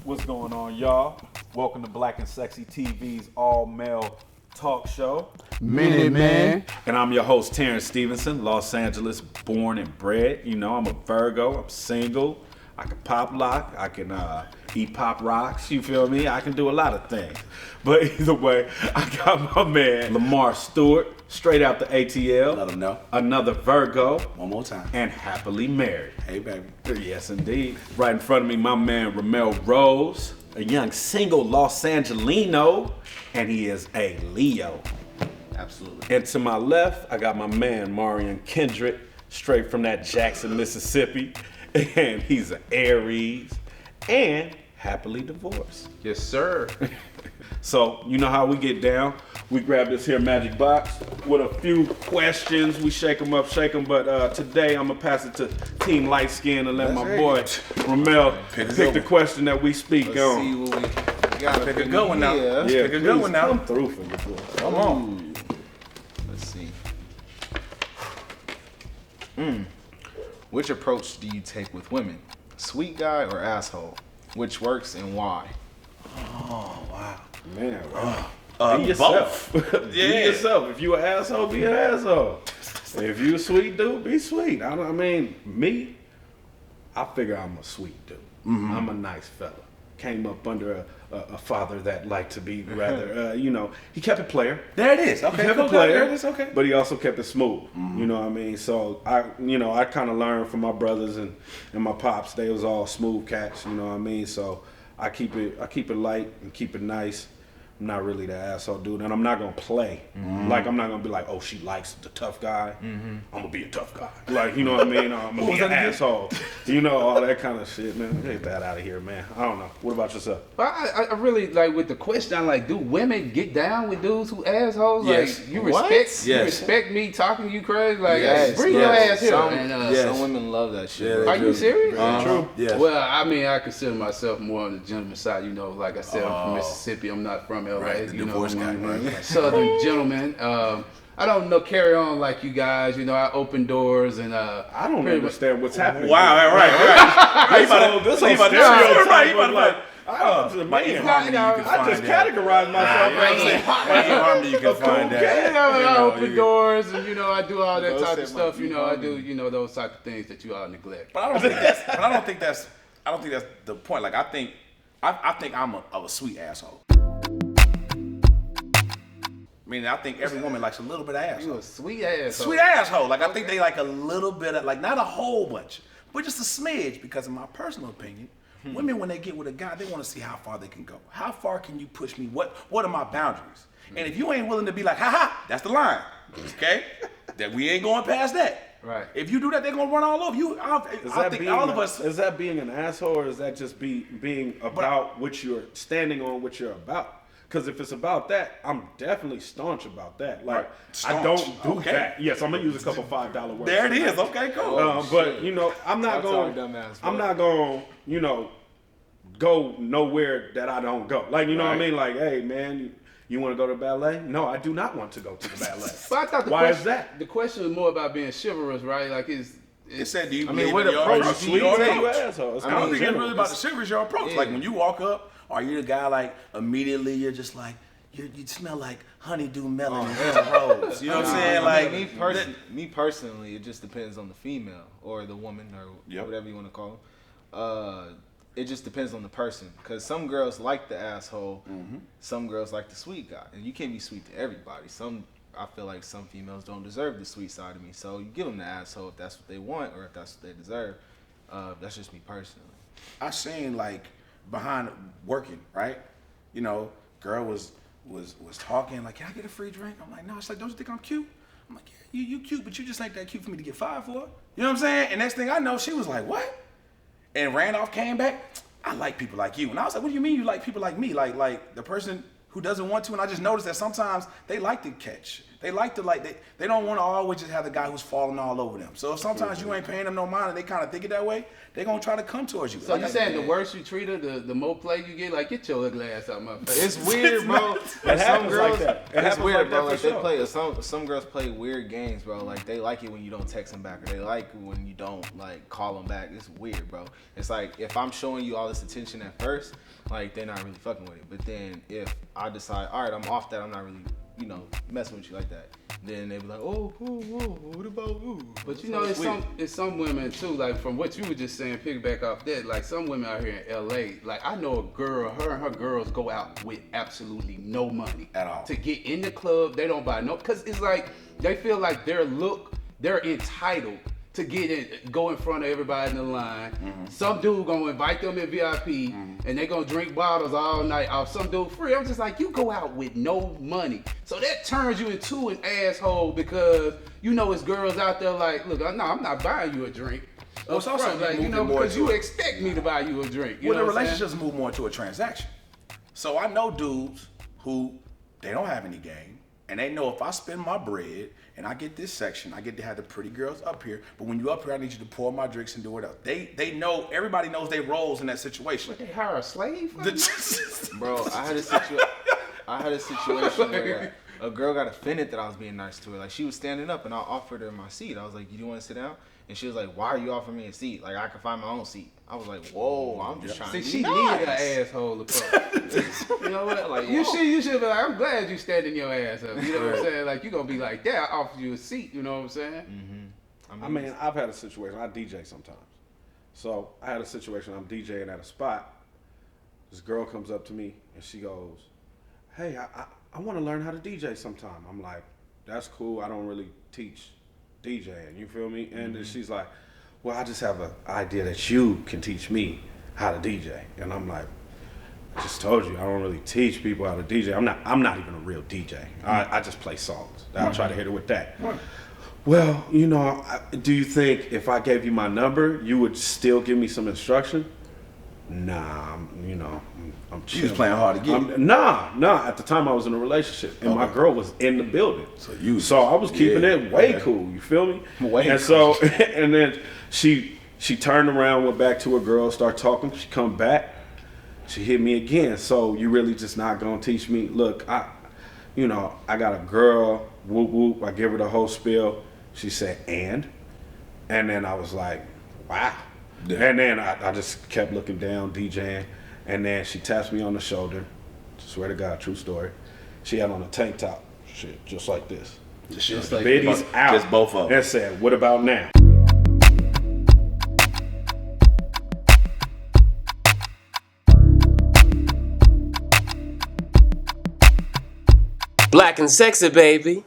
What's going on, y'all? Welcome to Black and Sexy TV's all-male talk show. Minute Man. And I'm your host, Terrence Stevenson, Los Angeles born and bred. You know, I'm a Virgo, I'm single. I can pop lock, I can eat pop rocks, you feel me? I can do a lot of things. But either way, I got my man, Lamar Stewart, straight out the ATL. Let him know. Another Virgo. One more time. And happily married. Hey, baby. Yes, indeed. Right in front of me, my man, Ramel Rose, a young single Los Angelino, and he is a Leo. Absolutely. And to my left, I got my man, Marion Kendrick, straight from that Jackson, Mississippi. And he's an Aries and happily divorced. Yes, sir. So, you know how we get down. We grab this here magic box with a few questions. We shake them up, but today I'm going to pass it to Team Light Skin and let my boy Ramel pick the question that we speak Let's on. see what we got. Pick a good one now. Yeah, pick a good one now. Come through for the boy. Come on. Let's see. Which approach do you take with women? Sweet guy or asshole? Which works and why? Oh, wow. Man, be yourself. Be yourself. If you an asshole, be an asshole. If you a sweet dude, be sweet. I mean, me, I figure I'm a sweet dude. Mm-hmm. I'm a nice fella. Came up under a father that liked to be rather, he kept it player. There it is. Okay, he kept cool. it player, There it is. Okay. but he also kept it smooth. Mm-hmm. You know what I mean? So I kind of learned from my brothers and my pops. They was all smooth cats. You know what I mean? So I keep it light and keep it nice. I'm not really the asshole dude, and I'm not gonna play. Mm-hmm. Like I'm not gonna be like, oh, she likes the tough guy. Mm-hmm. I'm gonna be a tough guy. Like, you know what I mean? I'm gonna be an asshole. You know, all that kind of shit, man. Get that out of here, man. I don't know. What about yourself? I really like with the question. I'm like, do women get down with dudes who assholes? Yes. Like, you respect me talking to you crazy? Like, bring your ass here. Some women love that shit. Yeah, are you serious? True. Yes. Well, I mean, I consider myself more on the gentleman side. You know, like I said, I'm from Mississippi. I'm not from LA. Right, the you divorce know, guy, right? Southern gentleman. I don't carry on like you guys. You know, I open doors and I don't understand what's happening. Wow, right. This whole stereotype. I just categorize myself Any harmony you can find that. I open doors and I do all that type of stuff. I do those type of things that you all neglect. But I don't think that's the point. Like I think I'm a sweet asshole. I mean, I think every woman likes a little bit of asshole. You a sweet asshole. Sweet asshole. Like I think they like a little bit of, like not a whole bunch, but just a smidge. Because in my personal opinion, women when they get with a guy, they want to see how far they can go. How far can you push me? What are my boundaries? And if you ain't willing to be like, that's the line, okay? That we ain't going past that. Right. If you do that, they're gonna run all over you. I think all of us. Is that being an asshole, or is that just being about what you're standing on, what you're about? Because if it's about that, I'm definitely staunch about that. Like, I don't do that. Yes, I'm gonna use a couple $5 words. There it is. Okay, cool. But I'm not going. I'm not going. Go nowhere that I don't go. Like, you know what I mean? Like, hey, man, you want to go to ballet? No, I do not want to go to the ballet. But I thought Why is that? The question was more about being chivalrous, right? Like, It said, do you what approach do you take? Assholes. I don't think it's really about the chivalry, your approach. Yeah. Like when you walk up, are you the guy like immediately you're just like you smell like honeydew melon and rose? You know what I'm saying? Like me personally, it just depends on the female or the woman or whatever you want to call them. It just depends on the person, because some girls like the asshole, some girls like the sweet guy, and you can't be sweet to everybody. I feel like some females don't deserve the sweet side of me, so you give them the asshole if that's what they want or if that's what they deserve. That's just me personally. I seen like behind working, right? Girl was talking like, can I get a free drink? I'm like, no. It's like, don't you think I'm cute? I'm like, yeah, you cute, but you just ain't that cute for me to get fired for. You know what I'm saying? And next thing I know, she was like, what? And Randolph came back. I like people like you. And I was like, what do you mean you like people like me? Like the person who doesn't want to. And I just noticed that sometimes they like to catch. They like to they don't want to always just have the guy who's falling all over them. So if sometimes you ain't paying them no mind and they kind of think it that way, they gonna try to come towards you. So you saying the worse you treat her, the more play you get? Like, get your ugly ass out my face. It's weird, bro. It happens like that. It's weird, bro. Like, they play some girls play weird games, bro. Like, they like it when you don't text them back, or they like it when you don't like call them back. It's weird, bro. It's like, if I'm showing you all this attention at first, like, they're not really fucking with it. But then if I decide, all right, I'm off that, I'm not really, you know, messing with you like that, then they be like, oh, what about you? But you know, it's some women too, like from what you were just saying, piggyback off that, like some women out here in LA, like I know a girl, her and her girls go out with absolutely no money at all to get in the club. They don't buy no, cause it's like they feel like they're entitled to get in, go in front of everybody in the line. Mm-hmm. Some dude gonna invite them in VIP, and they gonna drink bottles all night off some dude free. I'm just like, you go out with no money, so that turns you into an asshole because you know it's girls out there like, look, no, I'm not buying you a drink. Well, it's also like, you know, because you expect me to buy you a drink. You well, know the relationships move more into a transaction. So I know dudes who they don't have any game, and they know if I spend my bread and I get this section, I get to have the pretty girls up here. But when you up here, I need you to pour my drinks and do it up. They know, everybody knows their roles in that situation. But they hire a slave? Bro, I had a situation where a girl got offended that I was being nice to her. Like, she was standing up and I offered her my seat. I was like, you want to sit down? And she was like, why are you offering me a seat? Like, I can find my own seat. I was like, whoa, I'm just trying to be she nice. needed an asshole to fuck. You know what? Like, you should be like, I'm glad you standing your ass up. You know what I'm saying? Like, you gonna be like, yeah, I offered you a seat. You know what I'm saying? Mm-hmm. I mean, I've had a situation. I DJ sometimes. So I had a situation. I'm DJing at a spot. This girl comes up to me and she goes, hey, I want to learn how to DJ sometime. I'm like, that's cool. I don't really teach DJing. You feel me? And then she's like, well, I just have an idea that you can teach me how to DJ. And I'm like, I just told you, I don't really teach people how to DJ. I'm not even a real DJ. I just play songs. I'll try to hit it with that. Well, you know, do you think if I gave you my number, you would still give me some instruction? Nah, I'm chill. You was playing hard to get. Nah. At the time, I was in a relationship, and my girl was in the building. So I was keeping it way cool. You feel me? So, and then she turned around, went back to her girl, started talking. She come back, she hit me again. So you really just not gonna teach me? Look, I got a girl. Whoop whoop. I give her the whole spiel. She said, and then I was like, wow. Yeah. And then I just kept looking down, DJing, and then she taps me on the shoulder. Swear to God, true story. She had on a tank top, shit, just like this. Just like biddies out. Just both of them. And said, what about now? Black and sexy, baby.